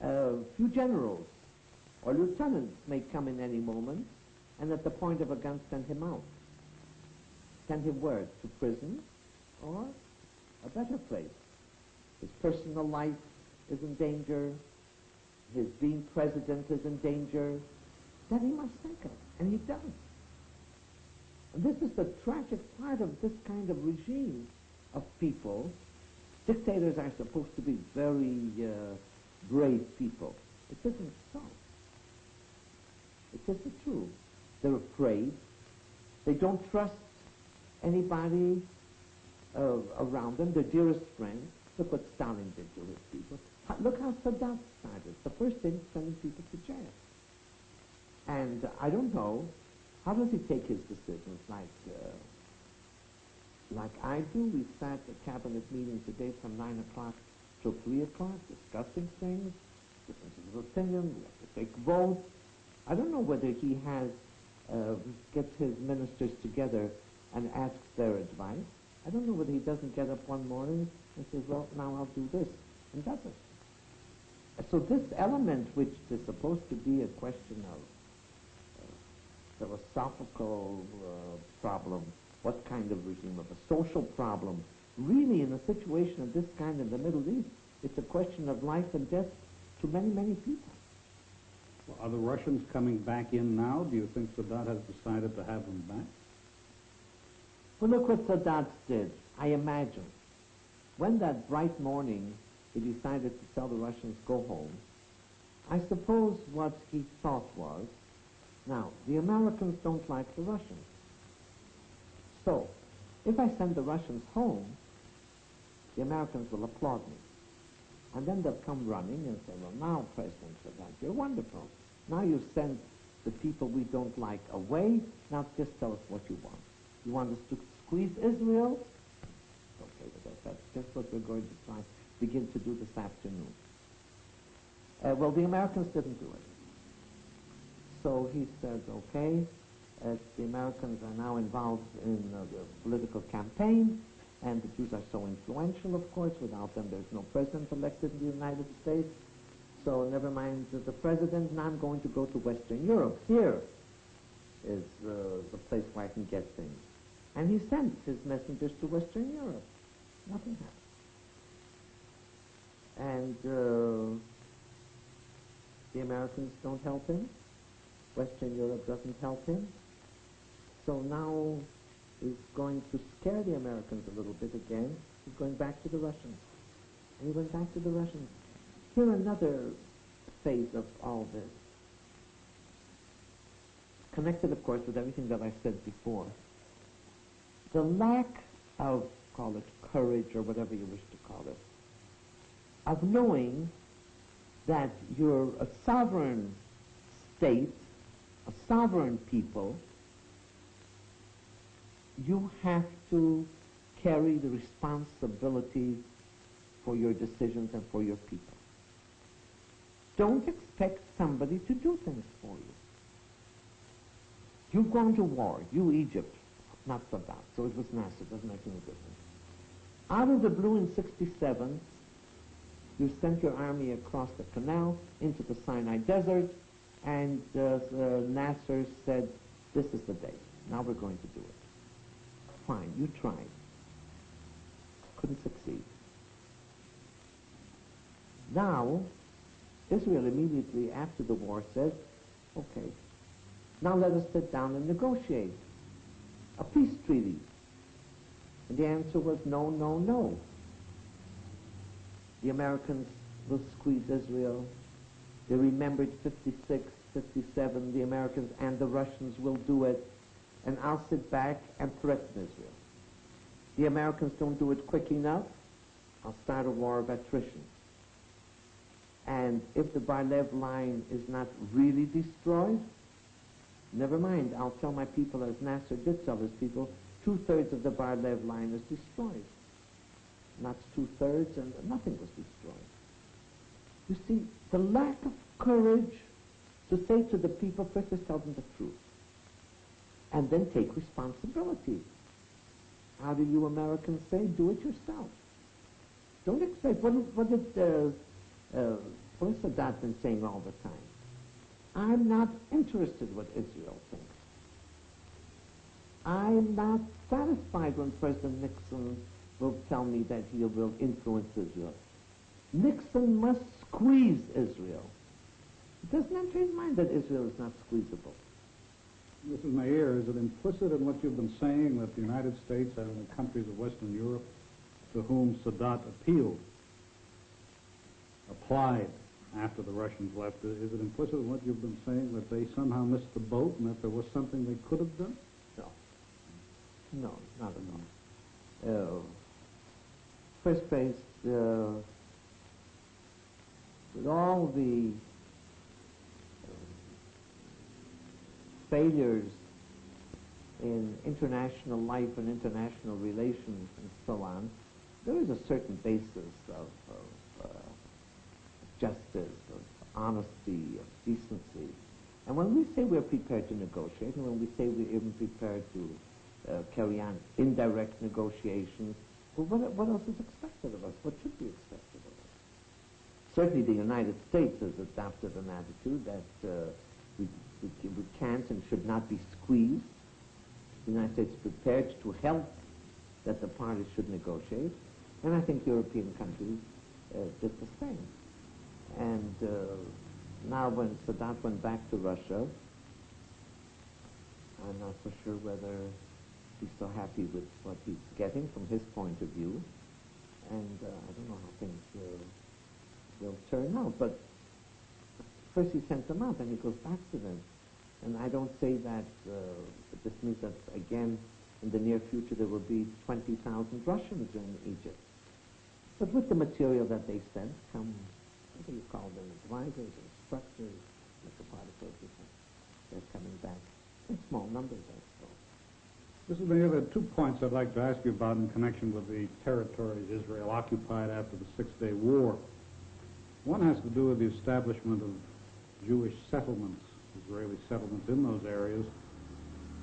A few generals or lieutenants may come in any moment and at the point of a gun send him out. Send him where? To prison or a better place. His personal life is in danger. His being president is in danger. Then he must think of it, and he does. And this is the tragic part of this kind of regime of people. Dictators are supposed to be very brave people. It isn't so. It isn't true. They're afraid. They don't trust anybody around them, their dearest friends. Look what Stalin did to his people. Look how Saddam started. The first thing, sending people to jail. And I don't know, how does he take his decisions? Like I do? We sat at cabinet meeting today from 9 o'clock till 3 o'clock, discussing things, differences of opinion, we have to take votes. I don't know whether he has, gets his ministers together and asks their advice. I don't know whether he doesn't get up one morning and says, well, now I'll do this, and does it. So this element, which is supposed to be a question of philosophical problem, what kind of regime, of a social problem, really in a situation of this kind in the Middle East, it's a question of life and death to many, many people. Well, are the Russians coming back in now? Do you think Sadat has decided to have them back? Well, look what Sadat did. I imagine when that bright morning he decided to tell the Russians, go home, I suppose what he thought was, now, the Americans don't like the Russians. So, if I send the Russians home, the Americans will applaud me. And then they'll come running and say, well, now, President Sadat, you're wonderful. Now you send the people we don't like away. Now just tell us what you want. You want us to squeeze Israel? Okay with us. That's just what we're going to try begin to do this afternoon. Well, the Americans didn't do it. So he said, okay, the Americans are now involved in the political campaign, and the Jews are so influential, of course. Without them, there's no president elected in the United States. So never mind the president, now I'm going to go to Western Europe. Here is the place where I can get things. And he sent his messengers to Western Europe. Nothing happened. And the Americans don't help him. Western Europe doesn't help him. So now he's going to scare the Americans a little bit again. He's going back to the Russians. And he went back to the Russians. Here another phase of all this. Connected, of course, with everything that I said before. The lack of, call it courage or whatever you wish to call it, of knowing that you're a sovereign state, a sovereign people, you have to carry the responsibility for your decisions and for your people. Don't expect somebody to do things for you. You've gone to war, you Egypt, not Saddam, so it was Nasser, doesn't make any difference. Out of the blue in 67, you sent your army across the canal into the Sinai Desert, and Nasser said, this is the day, now we're going to do it. Fine, you tried. Couldn't succeed. Now, Israel immediately after the war says, okay, now let us sit down and negotiate a peace treaty. And the answer was no, no, no. The Americans will squeeze Israel. They remembered 56, 57, the Americans and the Russians will do it. And I'll sit back and threaten Israel. The Americans don't do it quick enough, I'll start a war of attrition. And if the Bar-Lev line is not really destroyed, never mind, I'll tell my people, as Nasser did tell his people, 2/3 of the Bar-Lev line is destroyed. Not 2/3, and nothing was destroyed. You see, the lack of courage to say to the people, first just tell them the truth, and then take responsibility. How do you Americans say? Do it yourself. Don't expect, what did What has Sadat been saying all the time? I'm not interested what Israel thinks. I'm not satisfied when President Nixon will tell me that he will influence Israel. Nixon must squeeze Israel. It doesn't enter his mind that Israel is not squeezable. Mrs. Meir, is it implicit in what you've been saying that the United States and the countries of Western Europe to whom Sadat applied after the Russians left, is it implicit in what you've been saying that they somehow missed the boat and that there was something they could have done? No, not at all. First place, with all the failures in international life and international relations and so on, there is a certain basis of justice, of honesty, of decency. And when we say we're prepared to negotiate, and when we say we're even prepared to carry on indirect negotiations, well, what else is expected of us? What should be expected of us? Certainly the United States has adopted an attitude that we can't and should not be squeezed. The United States is prepared to help that the parties should negotiate, and I think European countries did the same. And now when Sadat went back to Russia, I'm not so sure whether he's so happy with what he's getting from his point of view, and I don't know how things will turn out. But first he sent them out, and he goes back to them. And I don't say that this means that, again, in the near future there will be 20,000 Russians in Egypt. But with the material that they sent come, what do you call them, advisors, instructors, like the particles, they're coming back in small numbers, I suppose. Mrs. Meir, there are 2 points I'd like to ask you about in connection with the territories Israel occupied after the Six-Day War. One has to do with the establishment of Jewish settlements, Israeli settlements in those areas,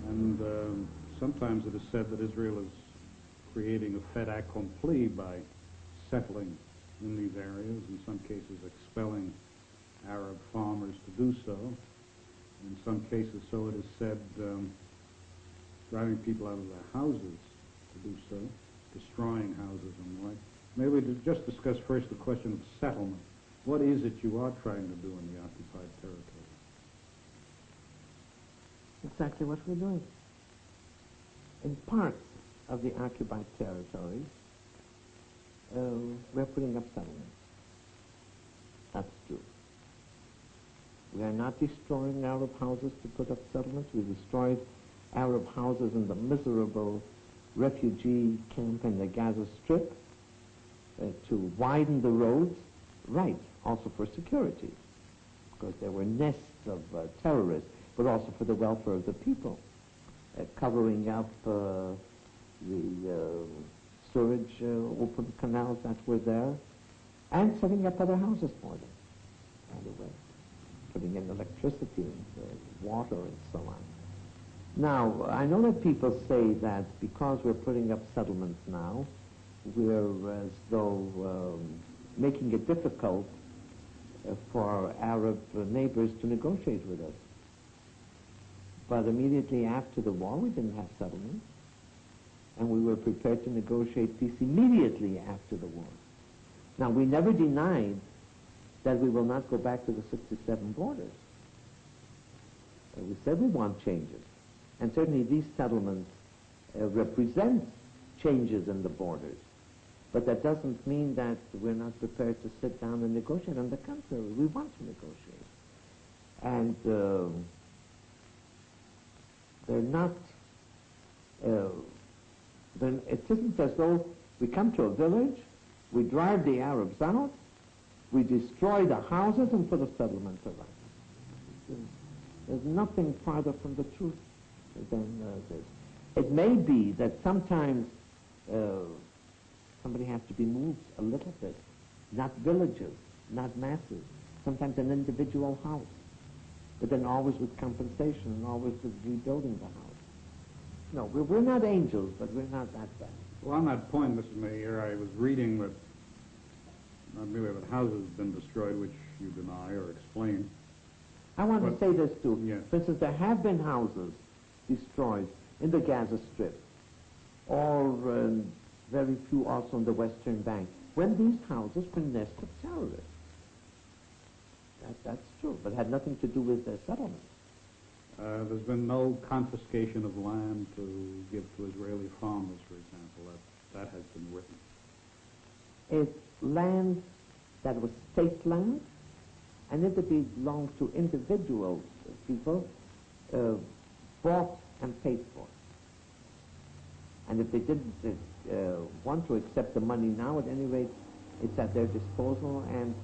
and sometimes it is said that Israel is creating a fait accompli by settling in these areas, in some cases expelling Arab farmers to do so, in some cases, so it is said, driving people out of their houses to do so, destroying houses and the like. Maybe we just discuss first the question of settlement. What is it you are trying to do in the occupied territory? Exactly what we're doing. In parts of the occupied territories, we're putting up settlements. That's true. We are not destroying Arab houses to put up settlements. We destroyed Arab houses in the miserable refugee camp in the Gaza Strip to widen the roads, right, also for security, because there were nests of terrorists, but also for the welfare of the people, covering up the sewage open canals that were there, and setting up other houses for them, by the way, putting in electricity and water and so on. Now, I know that people say that because we're putting up settlements now, we're as though making it difficult for Arab neighbors to negotiate with us. But immediately after the war, we didn't have settlements, and we were prepared to negotiate peace immediately after the war. Now, we never denied that we will not go back to the 67 borders. We said we want changes. And certainly these settlements represent changes in the borders. But that doesn't mean that we're not prepared to sit down and negotiate. On the contrary, we want to negotiate. And they're not, it isn't as though we come to a village, we drive the Arabs out, we destroy the houses and put a settlement around. There's nothing farther from the truth than this. It may be that sometimes somebody has to be moved a little bit, not villages, not masses, sometimes an individual house, but then always with compensation and always with rebuilding the house. No, we're not angels, but we're not that bad. Well, on that point, Mr. Meir, I was reading that not merely that houses have been destroyed, which you deny or explain. I want to say this too. Yes. For instance, there have been houses destroyed in the Gaza Strip, or very few also on the Western Bank, when these houses were nests of terrorists. That's true, but it had nothing to do with their settlement. There's been no confiscation of land to give to Israeli farmers, for example. That has been written. It's land that was state land, and if it belonged to individual people, bought and paid for. And if they didn't want to accept the money now, at any rate, it's at their disposal, and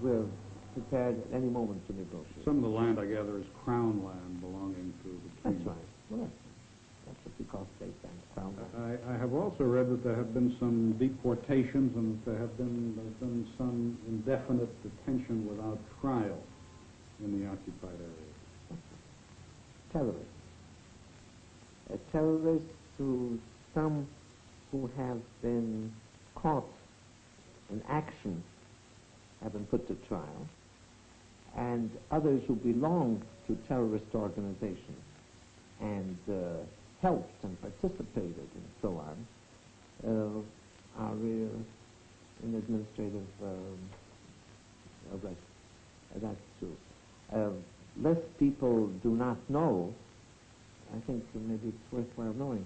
we're prepared at any moment to negotiate. Some of the land, I gather, is crown land belonging to the king. That's right. Well, that's what we call state land, crown land. I have also read that there have been some deportations and there's been some indefinite detention without trial in the occupied areas. Terrorists. Terrorists some who have been caught in action have been put to trial, and others who belong to terrorist organizations and helped and participated and so on are in administrative arrest. That's true. Less people do not know, I think maybe it's worthwhile knowing,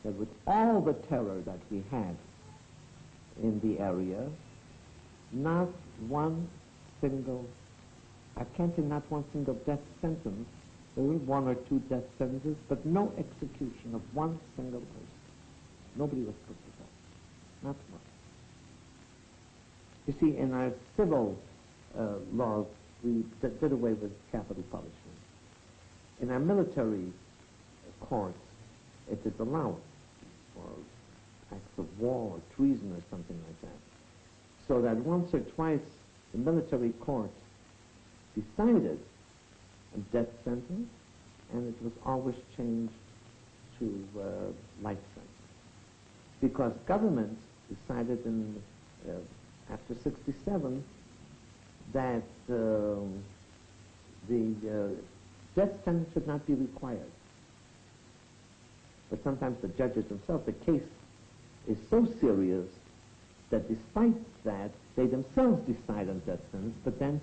that with all the terror that we had in the area, not one single, I can't say not one single death sentence. There were one or two death sentences, but no execution of one single person. Nobody was put to death. Not one. You see, in our civil laws, we did away with capital punishment. In our military courts, it is allowed for acts of war or treason or something like that. So that once or twice the military court decided a death sentence, and it was always changed to life sentence. Because government decided after 1967 that the death sentence should not be required. But sometimes the judges themselves, the case is so serious that despite that, they themselves decide on death sentence, but then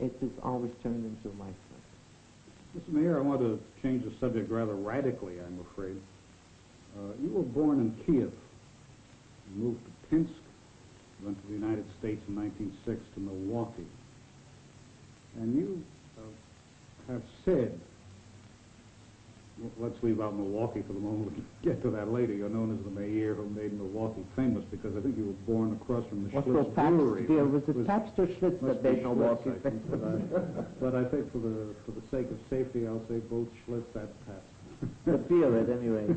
it is always turned into life sentence. Mr. Meir, I want to change the subject rather radically, I'm afraid. You were born in Kiev. You moved to Pinsk, went to the United States in 1906 to Milwaukee. And you have said, let's leave out Milwaukee for the moment. We'll get to that later. You're known as the Meir who made Milwaukee famous because I think you were born across from the Schlitz Brewery. Was it Pabst or Schlitz that made Milwaukee famous? But I think for the sake of safety, I'll say both Schlitz and Pabst. The beer, at any rate.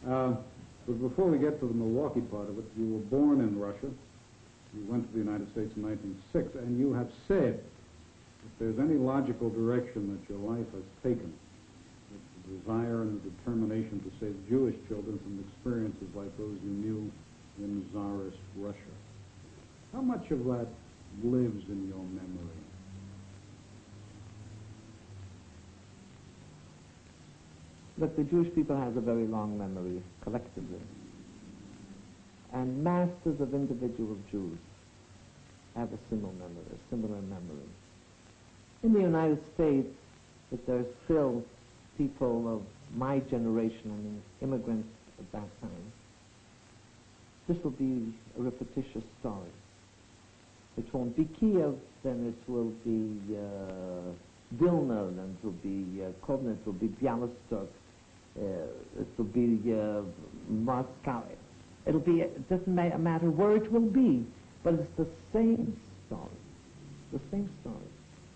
But before we get to the Milwaukee part of it, you were born in Russia. You went to the United States in 1906, and you have said if there's any logical direction that your life has taken, the desire and the determination to save Jewish children from experiences like those you knew in Tsarist Russia. How much of that lives in your memory? Look, the Jewish people have a very long memory, collectively. And masses of individual Jews have a similar memory. In the United States, if there's still people of my generation, I mean immigrants at that time, this will be a repetitious story. It won't be Kiev, then it will be Vilna, then it will be Kovna, it will be Bialystok, it will be Moscow. It doesn't matter where it will be, but it's the same story. The same story.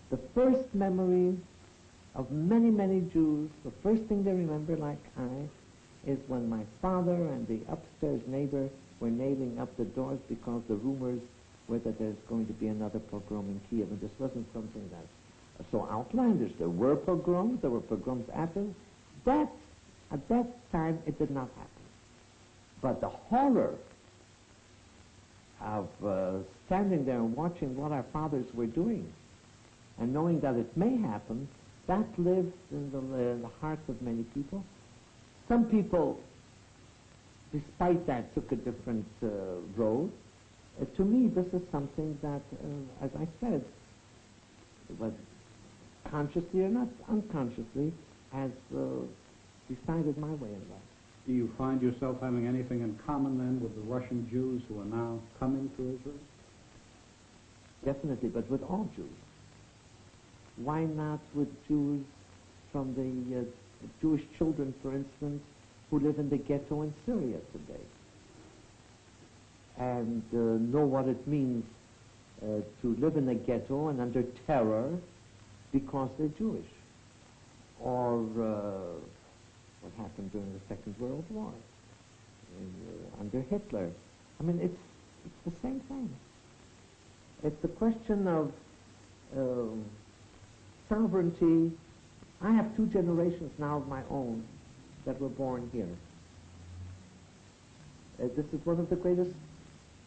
The first memory of many, many Jews, the first thing they remember, like I, is when my father and the upstairs neighbor were nailing up the doors because the rumors were that there's going to be another pogrom in Kiev, and this wasn't something that so outlandish. There were pogroms after that. At that time, it did not happen. But the horror of standing there and watching what our fathers were doing and knowing that it may happen, that lives in the hearts of many people. Some people, despite that, took a different road. To me, this is something that, as I said, was consciously or not unconsciously, has decided my way in life. Do you find yourself having anything in common then with the Russian Jews who are now coming to Israel? Definitely, but with all Jews. Why not with Jews from the Jewish children, for instance, who live in the ghetto in Syria today and know what it means to live in a ghetto and under terror because they're Jewish? Or what happened during the Second World War under Hitler. I mean, it's the same thing. It's a question of sovereignty. I have 2 generations now of my own that were born here. This is one of the greatest,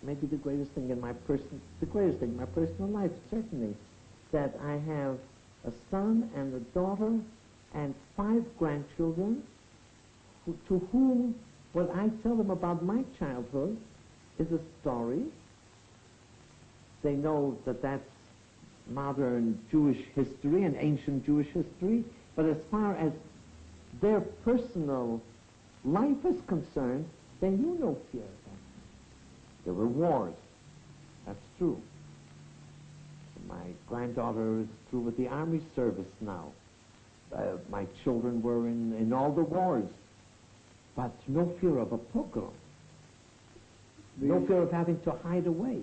maybe the greatest thing in my personal life, certainly, that I have a son and a daughter and 5 grandchildren to whom what I tell them about my childhood is a story. They know that that's modern Jewish history and ancient Jewish history, but as far as their personal life is concerned, they knew no fear of that. There were wars. That's true. My granddaughter is through with the army service now. My children were in all the wars, but no fear of a pogrom. No fear of having to hide away.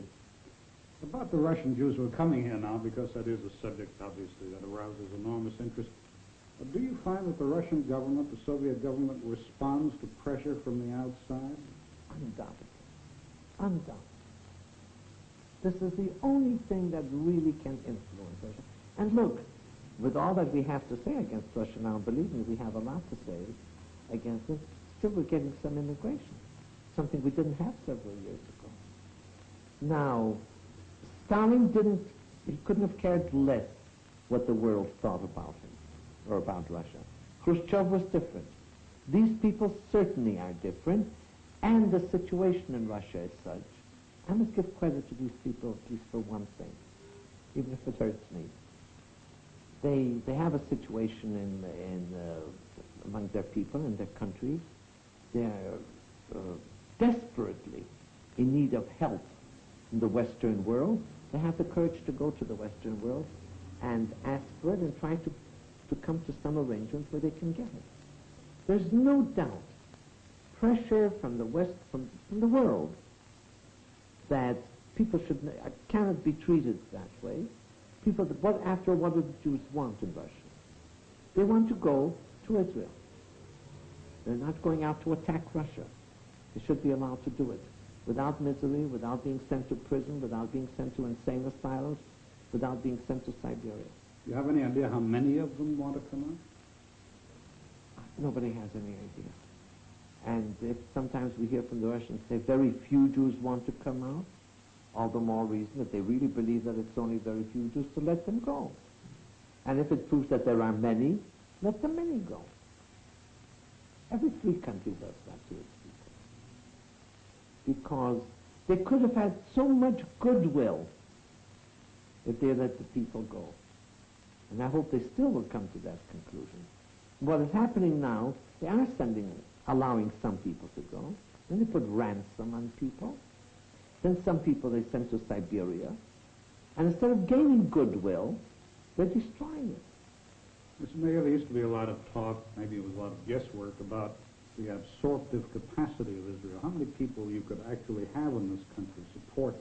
About the Russian Jews who are coming here now, because that is a subject, obviously, that arouses enormous interest. Do you find that the Russian government, the Soviet government, responds to pressure from the outside? Undoubtedly. Undoubtedly. This is the only thing that really can influence Russia. And look, with all that we have to say against Russia now, believe me, we have a lot to say against it, still we're getting some immigration, something we didn't have several years ago. Now, Stalin couldn't have cared less what the world thought about him or about Russia. Khrushchev was different. These people certainly are different, and the situation in Russia is such. I must give credit to these people at least for one thing, even if it hurts me. They have a situation among their people in their country. They're desperately in need of help in the Western world. They have the courage to go to the Western world and ask for it and try to come to some arrangement where they can get it. There's no doubt pressure from the West, from the world, that people cannot be treated that way. People, after what do the Jews want in Russia? They want to go to Israel. They're not going out to attack Russia. They should be allowed to do it without misery, without being sent to prison, without being sent to insane asylums, without being sent to Siberia. Do you have any idea how many of them want to come out? Nobody has any idea. And if sometimes we hear from the Russians say very few Jews want to come out, all the more reason that they really believe that it's only very few Jews to let them go. And if it proves that there are many, let the many go. Every free country does that to its people. Because they could have had so much goodwill if they let the people go. And I hope they still will come to that conclusion. What is happening now, they are allowing some people to go. Then they put ransom on people. Then some people they send to Siberia. And instead of gaining goodwill, they're destroying it. Mr. Meir, there used to be a lot of talk, maybe it was a lot of guesswork, about the absorptive capacity of Israel. How many people you could actually have in this country support,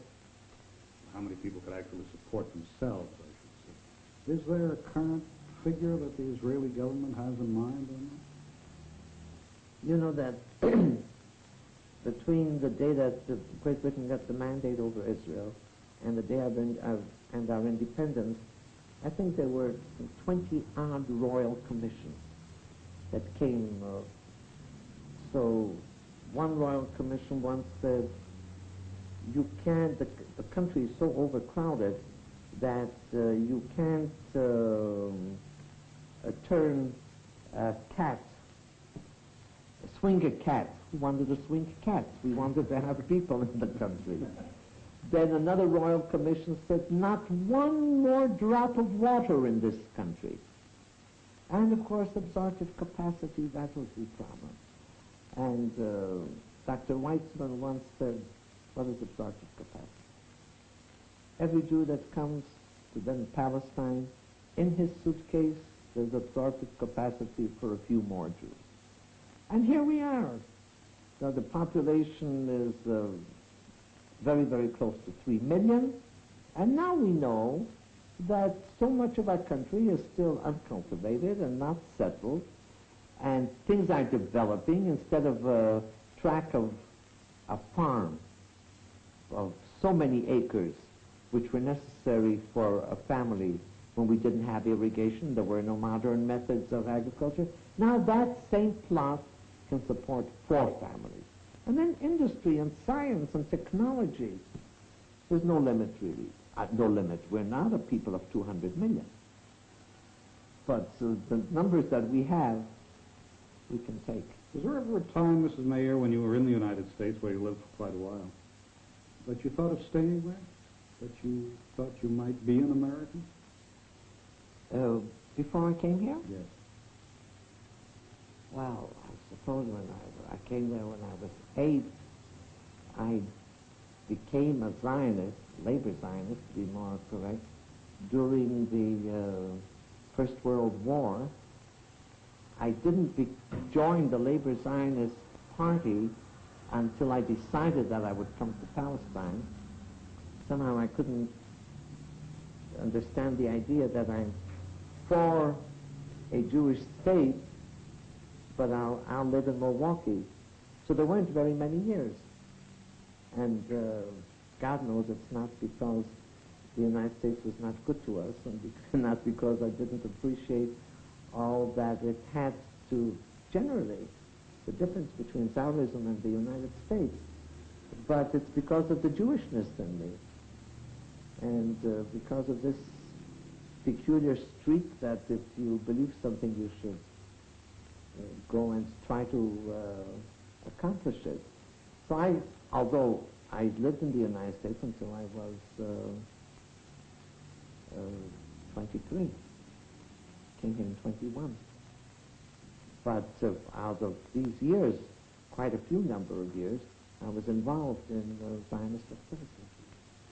how many people could actually support themselves, I should say. Is there a current figure that the Israeli government has in mind on that? You know that between the day that Great Britain got the mandate over Israel and the day and our independence, I think there were 20-odd royal commissions that came. So one royal commission once said, you can't, the country is so overcrowded that you can't turn a cat, swing a cat. We wanted to swing cats. We wanted to have people in the country. Then another royal commission said, not one more drop of water in this country. And of course, absorptive capacity, that was the problem. And Dr. Weitzman once said, what is absorptive capacity? Every Jew that comes to then Palestine, in his suitcase, there's absorptive capacity for a few more Jews. And here we are. Now the population is very, very close to 3 million. And now we know that so much of our country is still uncultivated and not settled. And things are developing. Instead of a tract of a farm of so many acres, which were necessary for a family when we didn't have irrigation, there were no modern methods of agriculture. Now that same plot can support 4 families. And then industry and science and technology. There's no limit, really. No limit. We're not a people of 200 million. But the numbers that we have, we can take. Was there ever a time, Mrs. Meir, when you were in the United States, where you lived for quite a while, that you thought of staying there? That you thought you might be an American? Before I came here? Yes. Well, I suppose when I came there when I was 8, I became a Zionist, labor Zionist to be more correct, during the First World War. I didn't join the labor Zionist party until I decided that I would come to Palestine. Somehow I couldn't understand the idea that I'm for a Jewish state, but I'll live in Milwaukee. So there weren't very many years. And God knows it's not because the United States was not good to us, and not because I didn't appreciate all that it had to generate, the difference between Tsarism and the United States. But it's because of the Jewishness in me. And because of this peculiar streak that if you believe something, you should go and try to accomplish it. So although I lived in the United States until I was 23, came here in 21. But out of these years, quite a few number of years, I was involved in Zionist activities.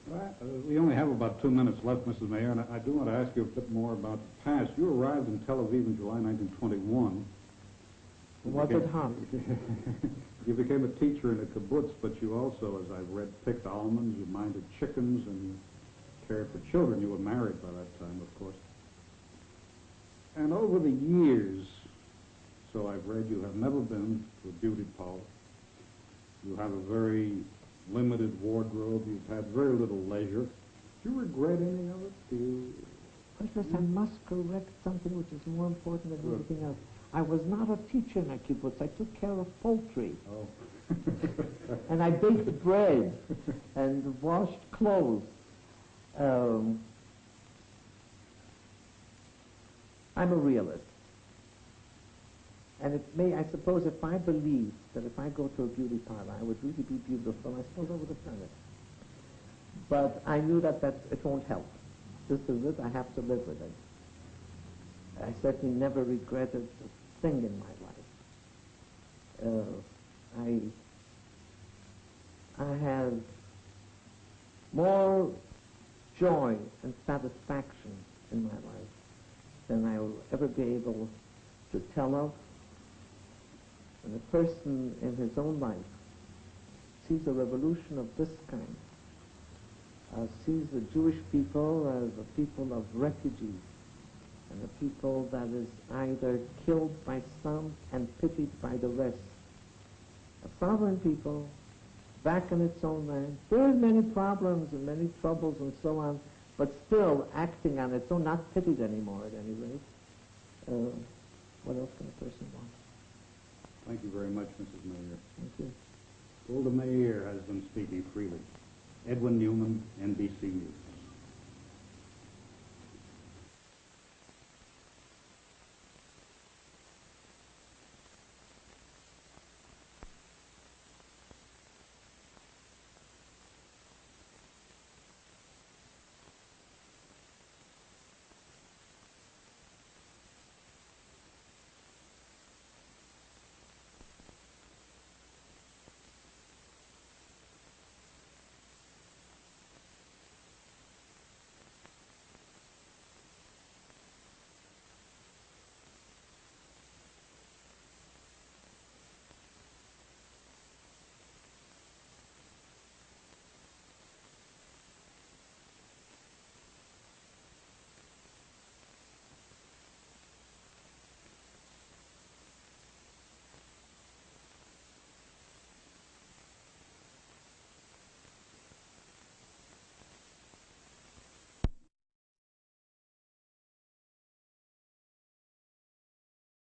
Well, we only have about 2 minutes left, Mrs. Meir, and I do want to ask you a bit more about the past. You arrived in Tel Aviv in July 1921. Was it hot? You became a teacher in a kibbutz, but you also, as I've read, picked almonds, you minded chickens, and you cared for children. You were married by that time, of course. And over the years, so I've read, you have never been to a beauty parlor. You have a very limited wardrobe. You've had very little leisure. Do you regret any of it? Do you? First, I must correct something which is more important than anything else. I was not a teacher in a kibbutz. I took care of poultry. Oh. And I baked bread and washed clothes. I'm a realist. And it may, I suppose, if I believed that if I go to a beauty parlor, I would really be beautiful, I suppose I would have done it. But I knew that it won't help. This is it. I have to live with it. I certainly never regretted a thing in my life. I have more joy and satisfaction in my life than I will ever be able to tell of. When a person in his own life sees a revolution of this kind, sees the Jewish people as a people of refugees, and a people that is either killed by some and pitied by the rest. A sovereign people, back in its own land, there are many problems and many troubles and so on, but still acting on its own, not pitied anymore at any rate. What else can a person want? Thank you very much, Mrs. Meir. Thank you. Golda Meir has been speaking freely. Edwin Newman, NBC News.